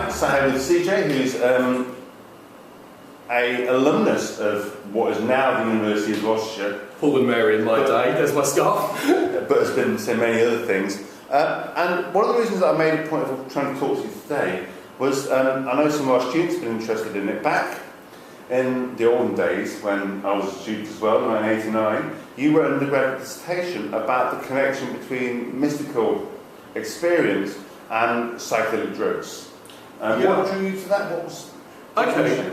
I'm sat here with CJ, who's a alumnus of what is now the University of Gloucestershire. Paul and Mary in my day, there's my scarf. But has been so many other things. And one of the reasons that I made a point of trying to talk to you today was, I know some of our students have been interested in it. Back in the olden days, when I was a student as well, in 1989, you wrote an undergraduate dissertation about the connection between mystical experience and psychedelic drugs. What drew you to that? What was okay.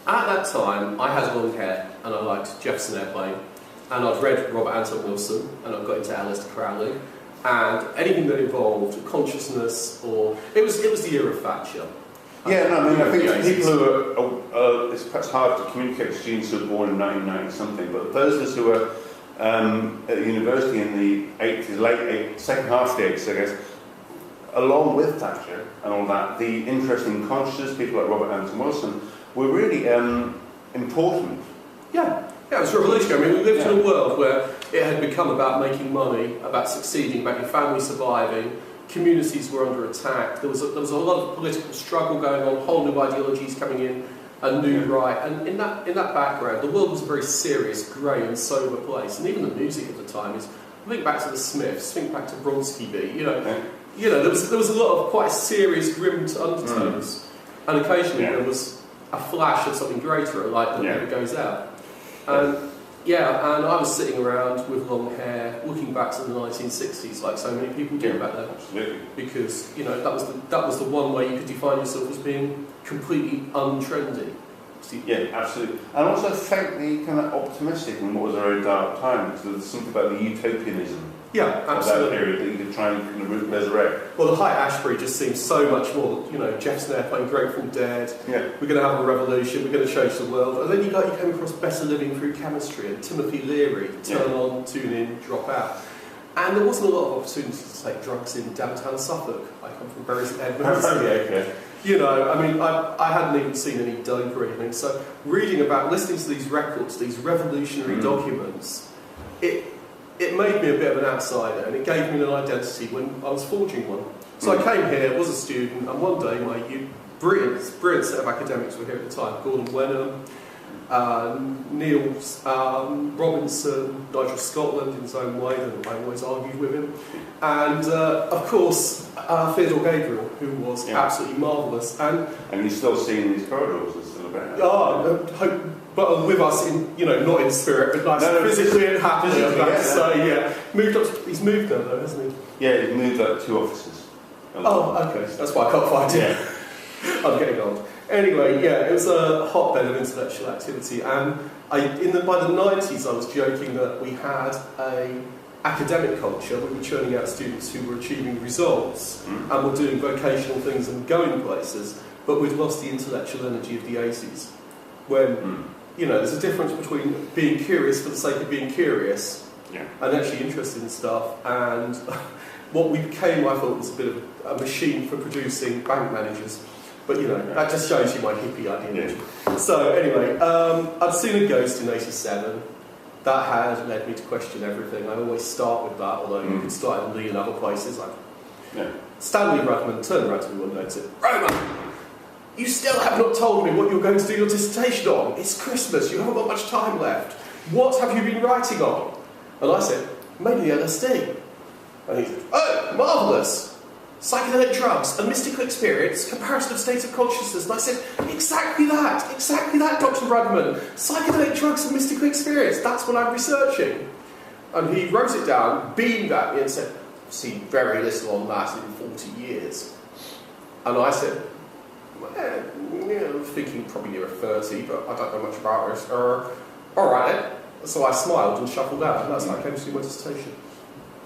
At that time, I had long hair and I liked Jefferson Airplane, and I'd read Robert Anton Wilson, and I got into Aleister Crowley, and anything that involved consciousness, or it was the era of Thatcher. Yeah, no, I mean, I think people who are it's perhaps hard to communicate to students who were born in 1990 something, but those of us who were at the university in the 80s, second half of the 80s, I guess, along with Thatcher and all that, the interest in consciousness, people like Robert Anton Wilson, were really important. Yeah, it was revolutionary. I mean, we lived in a world where it had become about making money, about succeeding, about your family surviving. Communities were under attack. There was a lot of political struggle going on, whole new ideologies coming in, a new right. And in that background, the world was a very serious, grey and sober place. And even the music at the time is, think back to the Smiths, think back to Bronski beat. There was a lot of quite serious, grim undertones, and occasionally there was a flash of something greater, a light that never goes out. And and I was sitting around with long hair, looking back to the 1960s, like so many people do back then. Absolutely. Because that was the one way you could define yourself as being completely untrendy. Yeah, absolutely. And also faintly kind of optimistic in what was a very dark time, because there's something about the utopianism. Yeah, absolutely. Of that period that you could try and kind of resurrect. Well, the Haight-Ashbury just seems so much more, Jefferson Airplane, Grateful Dead, we're going to have a revolution, we're going to change the world. And then you came across Better Living Through Chemistry and Timothy Leary, Turn On, Tune In, Drop Out. And there wasn't a lot of opportunities to take drugs in downtown Suffolk. I come from Bury St Edmunds. I hadn't even seen any dope or anything. So listening to these records, these revolutionary documents, it made me a bit of an outsider, and it gave me an identity when I was forging one. So I came here, was a student, and one day my brilliant set of academics were here at the time: Gordon Wenham, Neil Robinson, Nigel Scotland in his own way, and I always argued with him, and of course Theodore Gabriel, who was absolutely marvellous. And you're still seeing these corridors and still about. But with us, not in spirit, but physically and happily. He's moved now, though, hasn't he? Yeah, he's moved up 2 offices. Oh, okay. That's why I can't find him. I'm getting old. Anyway, it was a hotbed of intellectual activity, and by the 90s, I was joking that we had a academic culture. We were churning out students who were achieving results and were doing vocational things and going places, but we'd lost the intellectual energy of the 80s. When there's a difference between being curious for the sake of being curious and actually interested in stuff, and what we became, I thought, was a bit of a machine for producing bank managers. But that just shows you my hippie ideology. So anyway, I'd seen a ghost in '87. That had led me to question everything. I always start with that, although you could start in a million other places. Stanley Rudman turned around to me one day and said, "Roman, you still have not told me what you're going to do your dissertation on. It's Christmas, you haven't got much time left. What have you been writing on?" And I said, "Mainly LSD." And he said, "Oh, marvellous. Psychedelic drugs, a mystical experience, comparison of states of consciousness." And I said, exactly that, Dr. Rudman. Psychedelic drugs and mystical experience, that's what I'm researching. And he wrote it down, beamed at me and said, "I've seen very little on that in 40 years. And I said, I'm thinking probably nearer 30, but I don't know much about this. All right then. So I smiled and shuffled out, and that's how I came to do my dissertation.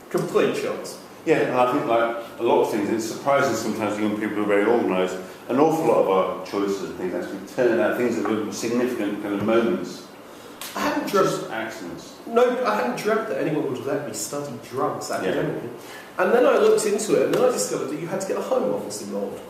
Complete chance. Yeah, and I think like a lot of things, it's surprising sometimes young people are very organised. An awful lot of our choices and things actually turn out things that were significant kind of moments. I hadn't dreamt accidents. No, I hadn't dreamt that anyone would let me study drugs academically. And then I looked into it, and then I discovered that you had to get a home office involved.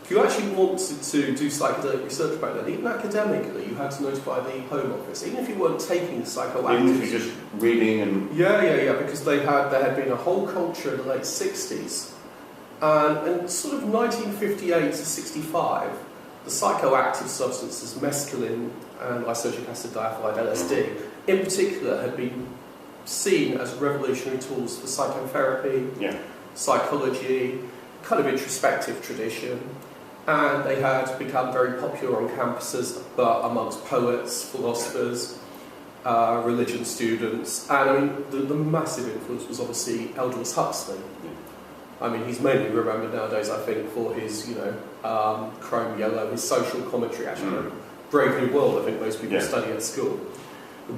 If you actually wanted to do psychedelic research back then, even academically, you had to notify the Home Office, even if you weren't taking psychoactives. Even if you're just reading and... Yeah, because there had been a whole culture in the late 60s And in sort of 1958 to 65, the psychoactive substances mescaline and lysergic acid diethylide LSD, in particular, had been seen as revolutionary tools for psychotherapy, psychology, kind of introspective tradition, and they had become very popular on campuses, but amongst poets, philosophers, religion students, and I mean, the massive influence was obviously Aldous Huxley. I mean, he's mainly remembered nowadays, I think, for his, Chrome Yellow, his social commentary, actually. Brave New World, I think most people study at school.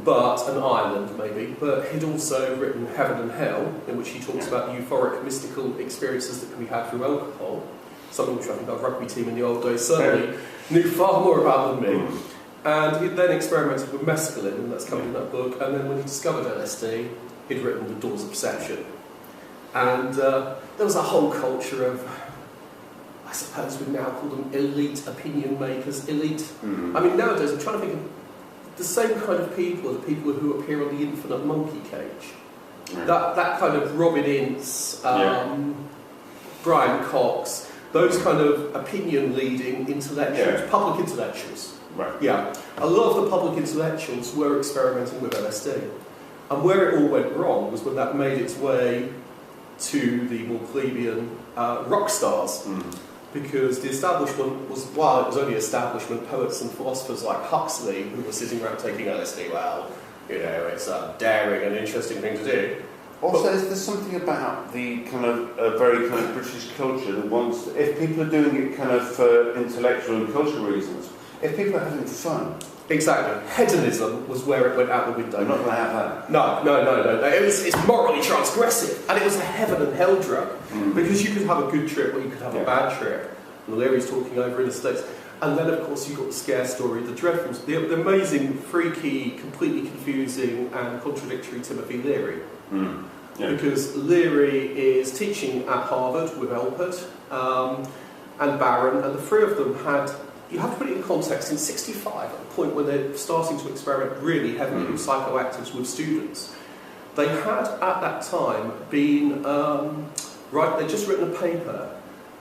But, an Ireland, maybe. But he'd also written Heaven and Hell, in which he talks about euphoric, mystical experiences that can be had through alcohol. Something which I think our rugby team in the old days certainly knew far more about than me. And he then experimented with mescaline, and that's coming in that book. And then when he discovered LSD, he'd written The Doors of Perception. And there was a whole culture of, I suppose we now call them elite opinion makers, elite. I mean, nowadays I'm trying to think of the same kind of people, the people who appear on the Infinite Monkey Cage. That kind of Robin Ince, Brian Cox, those kind of opinion-leading intellectuals, public intellectuals. A lot of the public intellectuals were experimenting with LSD. And where it all went wrong was when that made its way to the more plebeian rock stars. Because the establishment was, while it was only establishment, poets and philosophers like Huxley, who were sitting around taking LSD, well, it's a daring and interesting thing to do. Also, is there something about the kind of very kind of British culture that wants, if people are doing it kind of for intellectual and cultural reasons, if people are having fun. Exactly. Hedonism was where it went out the window. You're not going to have that. No. It's morally transgressive. And it was a heaven and hell drug. Because you could have a good trip or you could have a bad trip. And Larry's talking over in the States. And then, of course, you've got the scare story, the dreadful, the amazing, freaky, completely confusing and contradictory Timothy Leary. Because Leary is teaching at Harvard with Elpert and Barron, and the three of them had... You have to put it in context, in 65, at the point when they're starting to experiment really heavily with psychoactives with students, they had, at that time, been, they'd just written a paper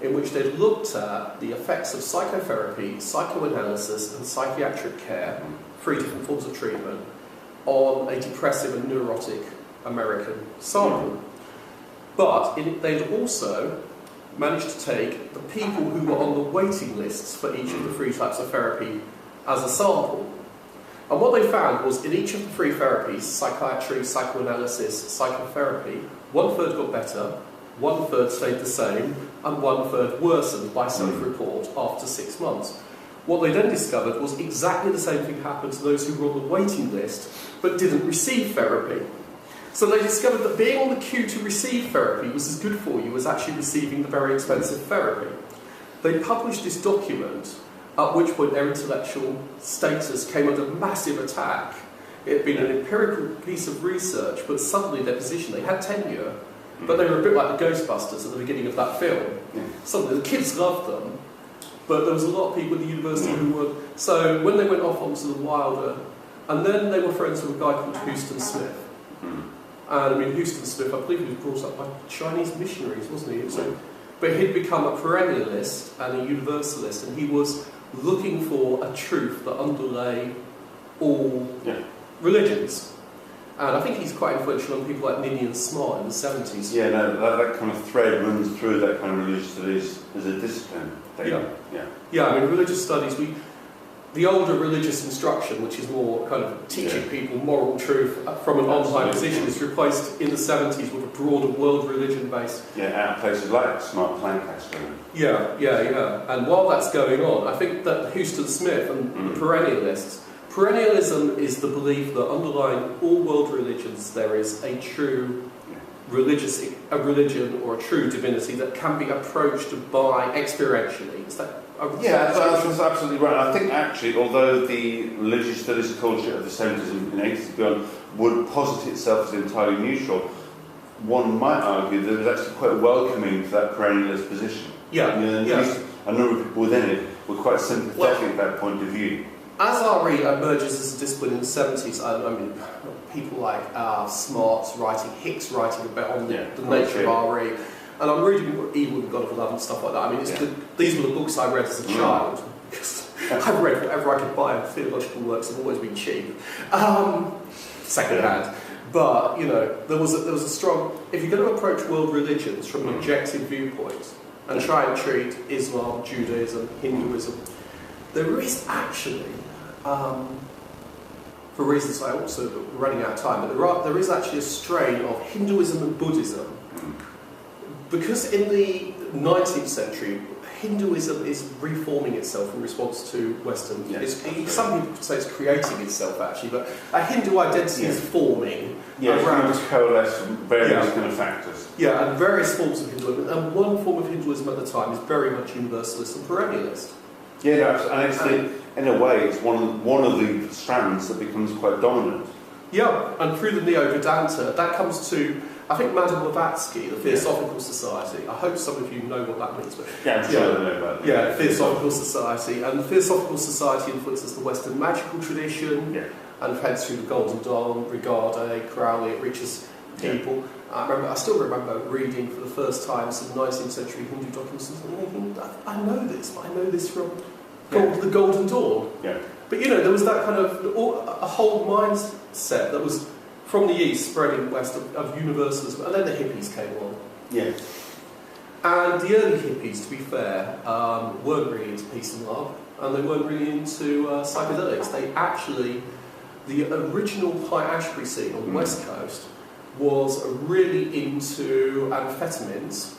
in which they'd looked at the effects of psychotherapy, psychoanalysis, and psychiatric care, 3 different forms of treatment, on a depressive and neurotic American sample. But they'd also managed to take the people who were on the waiting lists for each of the 3 types of therapy as a sample. And what they found was in each of the 3 therapies, psychiatry, psychoanalysis, psychotherapy, 1/3 got better, 1/3 stayed the same, and 1/3 worsened by self-report after 6 months. What they then discovered was exactly the same thing happened to those who were on the waiting list but didn't receive therapy. So they discovered that being on the queue to receive therapy was as good for you as actually receiving the very expensive therapy. They published this document, at which point their intellectual status came under massive attack. It had been an empirical piece of research, but suddenly their position, they had tenure, but they were a bit like the Ghostbusters at the beginning of that film. Suddenly the kids loved them, but there was a lot of people at the university who were... So when they went off onto the wilder, and then they were friends with a guy called Houston Smith. And I mean, Houston Smith, I believe he was brought up by Chinese missionaries, wasn't he? So, but he'd become a perennialist and a universalist, and he was looking for a truth that underlay all religions. And I think he's quite influential on people like Ninian Smart in the 70s. Yeah, no, that kind of thread runs through that kind of religious studies as a discipline. I mean, religious studies, the older religious instruction, which is more kind of teaching people moral truth from an on-high position, is replaced in the 70s with a broader world religion base. Out of places like Smart Lancaster. And while that's going on, I think that Houston Smith and the perennialists, perennialism is the belief that underlying all world religions there is a true a religion or a true divinity that can be approached by experientially. Is that? That's absolutely right. I think actually, although the religious studies culture of the 70s and 80s and beyond would posit itself as entirely neutral, one might argue that it was actually quite welcoming to that perennialist position. At least a number of people within it were quite sympathetic at that point of view. As RE emerges as a discipline in the 70s, I mean, people like Smart writing, Hicks writing about on the nature of RE, And I'm reading Evil and God of Love and stuff like that. I mean, these were the books I read as a child. Because I've read whatever I could buy, and theological works have always been cheap, second-hand. But, you know, there was a strong... If you're going to approach world religions from an objective viewpoint and try and treat Islam, Judaism, Hinduism, there is actually, for reasons I also running out of time, but there is actually a strain of Hinduism and Buddhism. Because in the 19th century, Hinduism is reforming itself in response to Western... some people could say it's creating itself, actually, but a Hindu identity is forming around... coalesce various kind of factors. Yeah, and various forms of Hinduism. And one form of Hinduism at the time is very much universalist and perennialist. Yeah, and it's in a way, it's one of the strands that becomes quite dominant. Yeah, and through the Neo-Vedanta, that comes to... I think Madame Blavatsky, the Theosophical Society, I hope some of you know what that means. But I'm sure I know about that. Yeah, Theosophical Society. And the Theosophical Society influences the Western magical tradition, and heads through the Golden Dawn, Rigade, Crowley, it reaches people. I still remember reading for the first time some 19th century Hindu documents and thinking, I know this, but I know this from the Golden Dawn. Yeah. But you know, there was that kind of, a whole mindset that was from the East spreading west of universalism, and then the hippies came along. Yeah. And the early hippies, to be fair, weren't really into peace and love, and they weren't really into psychedelics. They actually, the original High Ashbury scene on the West Coast was really into amphetamines.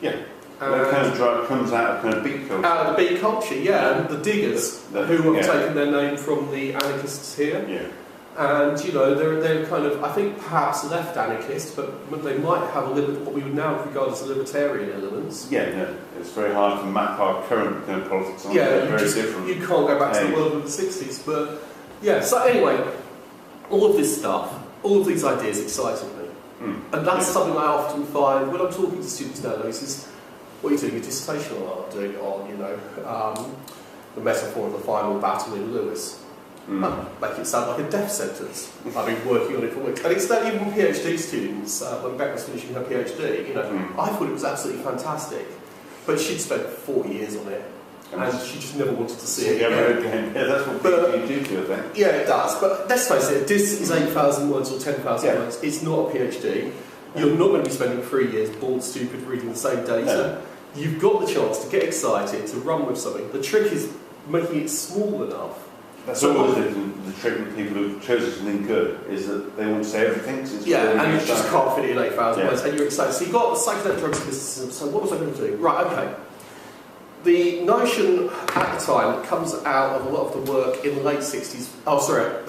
Yeah. And that kind of drug comes out of kind of beat culture. Out of the beat culture, and the diggers, who have taken their name from the anarchists here. Yeah. And, you know, they're kind of, I think, perhaps left anarchist, but they might have what we would now regard as libertarian elements. Yeah, no, it's very hard to map our current kind of politics on. Yeah, very different. You can't go back to the world of the 60s, but, yeah, so anyway, all of this stuff, all of these ideas excited me. And that's something I often find when I'm talking to students nowadays is, what are you doing a dissertation on? I'm doing it on, you know, the metaphor of the final battle in Lewis. Make it sound like a death sentence. I've been working on it for weeks. And it's that even PhD students, when Beck was finishing her PhD, you know, I thought it was absolutely fantastic. But she'd spent 4 years on it, and she just never wanted to see it again. Yeah, that's what PhD do, I think. Yeah, it does. But let's face it, this is 8,000 words or 10,000 words. It's not a PhD. You're not going to be spending 3 years bored stupid reading the same data. No. You've got the chance to get excited, to run with something. The trick is making it small enough. That's always the trick with people who've chosen something good, is that they want to say everything. And you just can't fit it in 8,000 words, and you're excited. So you've got psychedelic drugs and mysticism. So what was I going to do? Right, okay. The notion at the time that comes out of a lot of the work in the late 60s,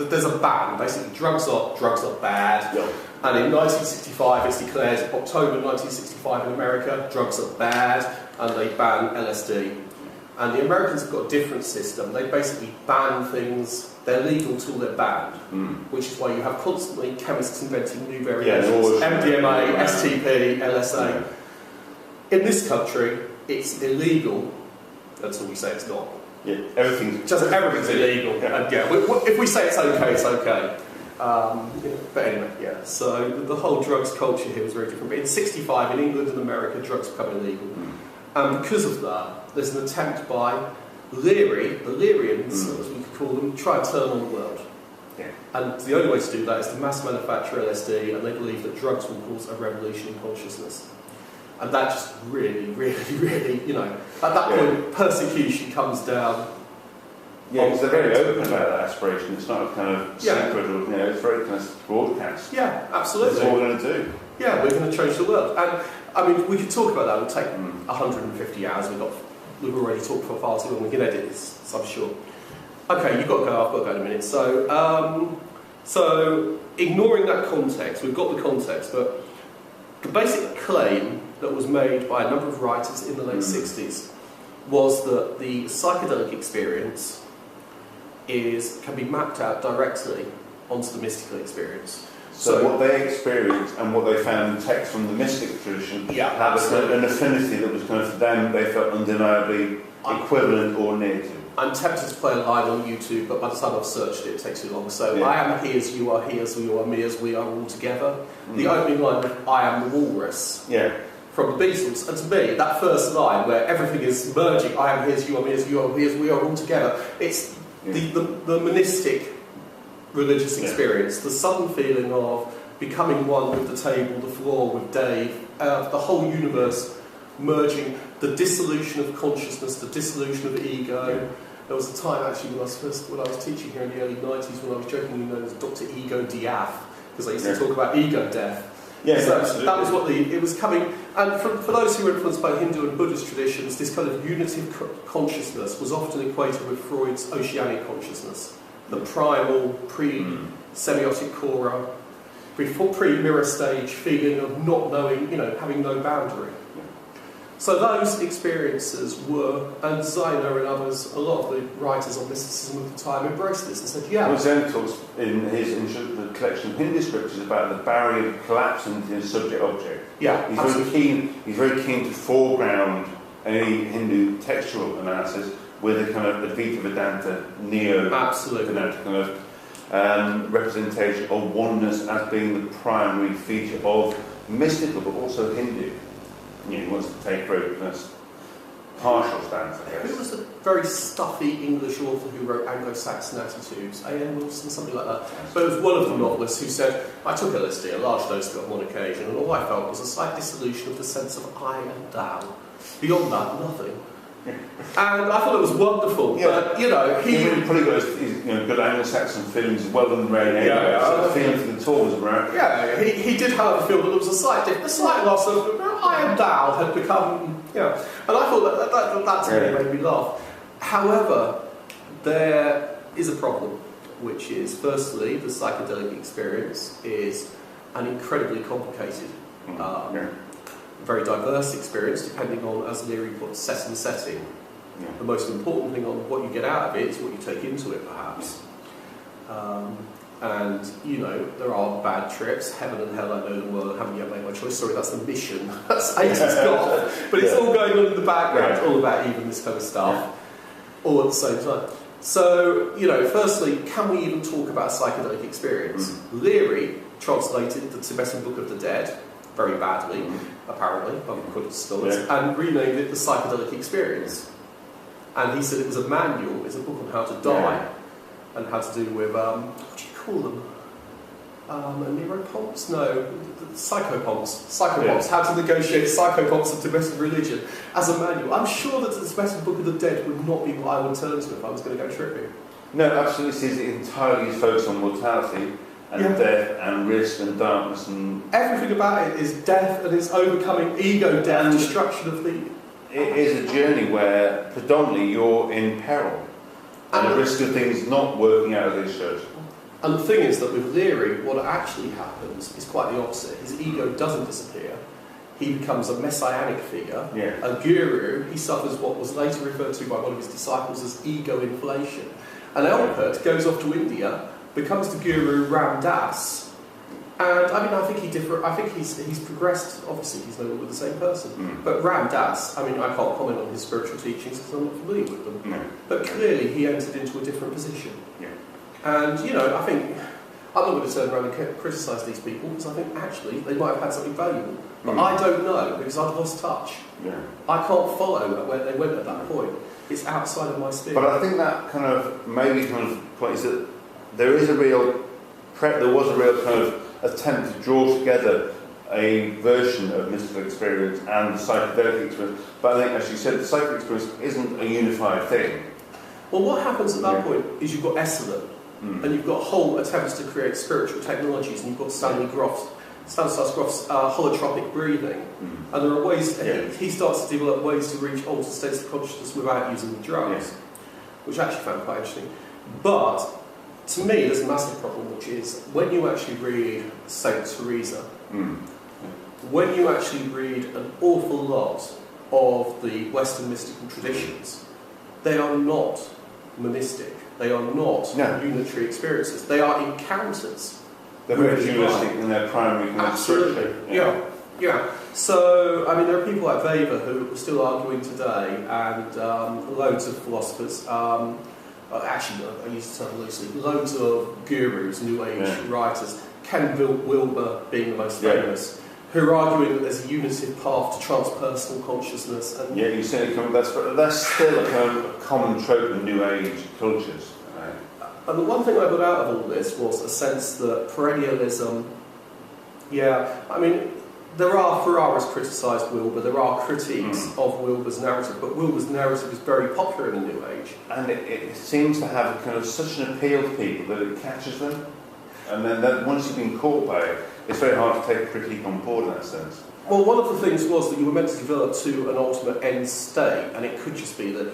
there's a ban, basically, drugs are bad. Yeah. And in 1965, it's declared, October 1965 in America, drugs are bad, and they ban LSD. And the Americans have got a different system. They basically ban things, they're legal till they're banned, which is why you have constantly chemists inventing new variations, MDMA, STP, LSA. In this country, it's illegal until we say it's not. Yeah, everything's illegal. Yeah. And if we say it's okay, it's okay. But anyway, so the whole drugs culture here was very different. But in 65, in England and America, drugs become illegal. And because of that, there's an attempt by the Learians, as we could call them, to try and turn on the world. Yeah. And the only way to do that is to mass manufacture LSD, and they believe that drugs will cause a revolution in consciousness. And that just really, you know, at that point, persecution comes down. Yeah, because they're very open about that aspiration. It's not a kind of secret, or, you know, it's very kind of broadcast. Yeah, absolutely. That's what we're going to do. Yeah, we're going to change the world. And, I mean, we could talk about that. It'll take 150 hours. We've already talked for far too long. We can edit this, so I'm sure. Okay, you've got to go. I've got to go in a minute. So ignoring that context, we've got the context, but the basic claim that was made by a number of writers in the late 60s was that the psychedelic experience can be mapped out directly onto the mystical experience. So what they experienced and what they found in text from the mystic tradition had an affinity that was kind of, for them, they felt undeniably equivalent or near to. I'm tempted to play a line on YouTube, but by the time I've searched it, it takes too long. So I am he as you are, he as you are, me as we are all together. The opening line of I am the walrus. Yeah. from the Beatles. And to me, that first line where everything is merging, I am his, you are his, you are his, we are all together, it's the monistic religious experience, the sudden feeling of becoming one with the table, the floor, with Dave, the whole universe merging, the dissolution of consciousness, the dissolution of ego. There was a time actually when I was teaching here in the early 90s when I was jokingly known as Dr. Ego Diaf, because I used to talk about ego death. Yes, so absolutely. that was what it was coming, and for those who were influenced by Hindu and Buddhist traditions, this kind of unity of consciousness was often equated with Freud's oceanic consciousness, the primal, pre-semiotic cora, pre-mirror stage feeling of not knowing, having no boundary. So those experiences were, and Zeiner and others, a lot of the writers on mysticism of the time embraced this and said, Well, Zen talks in the collection of Hindu scriptures about the barrier collapsing into his subject-object. Yeah, He's very keen to foreground any Hindu textual analysis with a kind of Advaita Vedanta, neo-Vedanta kind of representation of oneness as being the primary feature of mystical, but also Hindu. He wants to take very partial stance, I guess. Who was a very stuffy English author who wrote Anglo-Saxon Attitudes? A.N. Wilson, something like that. But it was one of the novelists who said, I took LSD, a large dose of it on one occasion, and all I felt was a slight dissolution of the sense of I and thou. Beyond that, nothing. And I thought it was wonderful. Yeah. But, he really probably got his good Anglo-Saxon feelings as well than Ray anyway. So the feeling for the tour was around. Yeah, he did, however, feel that there was a slight loss of I and thou had become, and I thought that to me made me laugh. However, there is a problem, which is, firstly, the psychedelic experience is an incredibly complicated, very diverse experience, depending on, as Leary puts, set and setting. Yeah. The most important thing on what you get out of it is what you take into it, perhaps. And, there are bad trips. Heaven and hell, I know them well, I haven't yet made my choice. Sorry, that's the mission. That's 80s golf. But it's all going on in the background, all about even this kind of stuff, all at the same time. So, firstly, can we even talk about psychedelic experience? Leary translated the Tibetan Book of the Dead very badly, apparently, according to scholars, and renamed it the Psychedelic Experience. And he said it was a manual, it's a book on how to die, and how to do with, what do you call them? Neuropomps? No, psychopomps. How to negotiate psychopomps of Tibetan religion as a manual. I'm sure that the Tibetan Book of the Dead would not be what I would turn to if I was going to go tripping. No, absolutely. It entirely is focused on mortality and death and risk and darkness and everything about it is death and it's overcoming ego death, destruction of the. It is a journey where predominantly you're in peril and the risk of things not working out as they should. And the thing is that with Leary, what actually happens is quite the opposite. His ego doesn't disappear. He becomes a messianic figure, a guru. He suffers what was later referred to by one of his disciples as ego inflation. And Elpert goes off to India, becomes the guru Ram Dass, and I think he's progressed. Obviously, he's no longer the same person. But Ram Dass, I can't comment on his spiritual teachings because I'm not familiar with them. But clearly, he entered into a different position. And I think I'm not going to turn around and criticise these people because I think actually they might have had something valuable. But I don't know because I've lost touch. I can't follow where they went at that point. It's outside of my sphere. But I think that point is that there was a real kind of attempt to draw together a version of mystical experience and psychedelic experience. But I think, as you said, the psychedelic experience isn't a unified thing. Well, what happens at that point is you've got Esalen, and you've got whole attempts to create spiritual technologies, and you've got Stanislas Grof's holotropic breathing, and there are ways, he starts to develop ways to reach altered states of consciousness without using the drugs, which I actually found quite interesting. But, to me, there's a massive problem, which is, when you actually read Saint Teresa, when you actually read an awful lot of the Western mystical traditions, they are not monistic. They are not unitary experiences. They are encounters. They're very dualistic in their primary Absolutely. Yeah. So, there are people like Weber who are still arguing today, and loads of philosophers, actually, I use the term loosely, loads of gurus, New Age writers, Ken Wilber being the most famous, who are arguing that there's a unitive path to transpersonal consciousness. And yeah, you certainly come. That's still a kind of a common trope in New Age cultures. Right? And the one thing I got out of all this was a sense that perennialism. Yeah, I mean, Ferrara's criticised Wilber. There are critiques of Wilber's narrative, but Wilber's narrative is very popular in the New Age, and it seems to have kind of such an appeal to people that it catches them. And then once you've been caught by it, it's very hard to take a critique on board in that sense. Well, one of the things was that you were meant to develop to an ultimate end state, and it could just be that,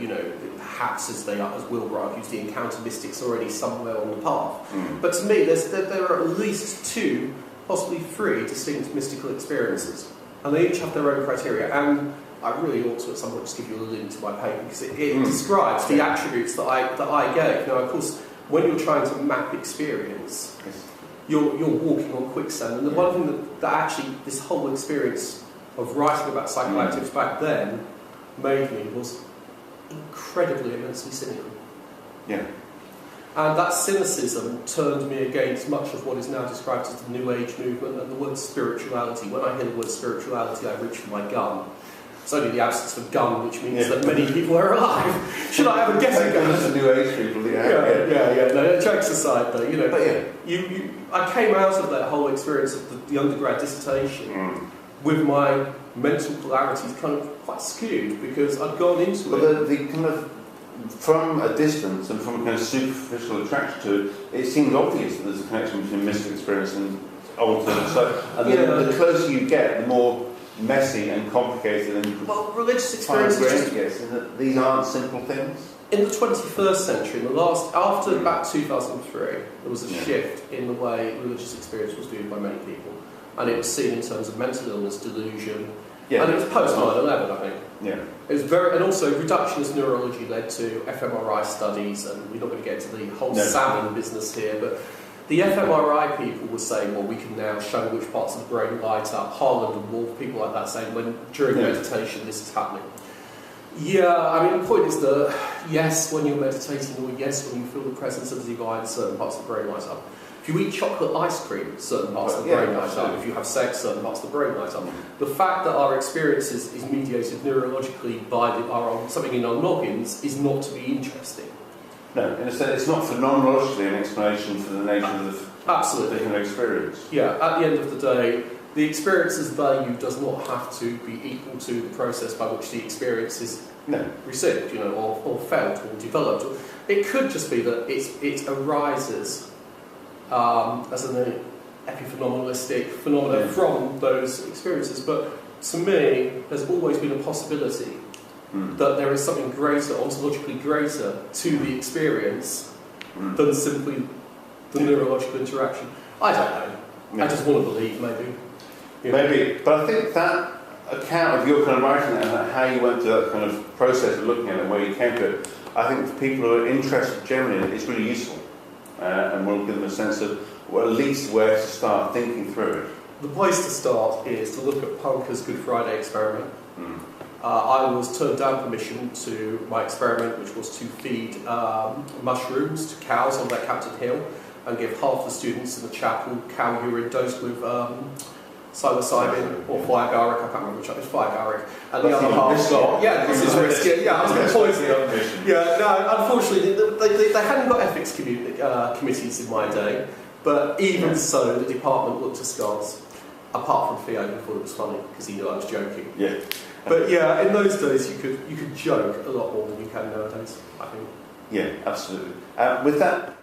perhaps as Wilber argues, the encounter mystic's already somewhere on the path. But to me, there are at least two, possibly three, distinct mystical experiences, and they each have their own criteria. And I really ought to at some point just give you a link to my paper, because it describes the attributes that I gave. Now, of course, when you're trying to map experience, you're walking on quicksand. And the one thing that actually this whole experience of writing about psychoactives back then made me was incredibly, immensely cynical. Yeah. And that cynicism turned me against much of what is now described as the New Age movement and the word spirituality. When I hear the word spirituality, I reach for my gun. It's only the absence of a gun which means that many people are alive. Should I have a guessing gun? That's the New Age people, yeah. No, jokes aside, though, I came out of that whole experience of the undergrad dissertation with my mental polarities kind of quite skewed, because I'd gone into it. But the kind of, from a distance and from a kind of superficial attraction to it, it seems obvious that there's a connection between mystical experience and alternative. The closer you get, the more messy and complicated and religious experience is that these aren't simple things. In the 21st century, after about 2003, there was a shift in the way religious experience was viewed by many people, and it was seen in terms of mental illness, delusion, and it was post 9/11, I think. Yeah. It was and also reductionist neurology led to fMRI studies, and we're not going to get into the whole salmon business here, but the fMRI people were saying, well, we can now show which parts of the brain light up. Harland and Wolff, people like that, saying during meditation this is happening. Yeah, I mean, the point is that, yes, when you're meditating, or yes, when you feel the presence of the divine, certain parts of the brain light up. If you eat chocolate ice cream, certain parts of the brain light up. If you have sex, certain parts of the brain light up. The fact that our experience is mediated neurologically by something in our noggins is not to be interesting. No, in a sense, it's not phenomenologically an explanation for the nature of the human experience. Yeah, at the end of the day, the experience's value does not have to be equal to the process by which the experience is received, or felt or developed. It could just be that it arises as an epiphenomenalistic phenomenon from those experiences. But to me, there's always been a possibility that there is something greater, ontologically greater, to the experience than simply the neurological interaction. I don't know. I just want to believe, maybe. Maybe, but I think that account of your kind of writing and how you went through that kind of process of looking at it and where you came to it, I think for people who are interested generally in it, it's really useful. And will give them a sense of, at least where to start thinking through it. The place to start is to look at Punker's Good Friday experiment. I was turned down permission to my experiment, which was to feed mushrooms to cows on that Campden Hill and give half the students in the chapel cow urine dosed with psilocybin or fiagaric, I can't remember which one, it's fiagaric, and the other half got, this is risky, I was going to poison them. Unfortunately, they hadn't got ethics committees in my day, but even so, the department looked askance, apart from Theo, who thought it was funny, because he knew I was joking. But in those days, you could joke a lot more than you can nowadays, I think. Yeah, absolutely. With that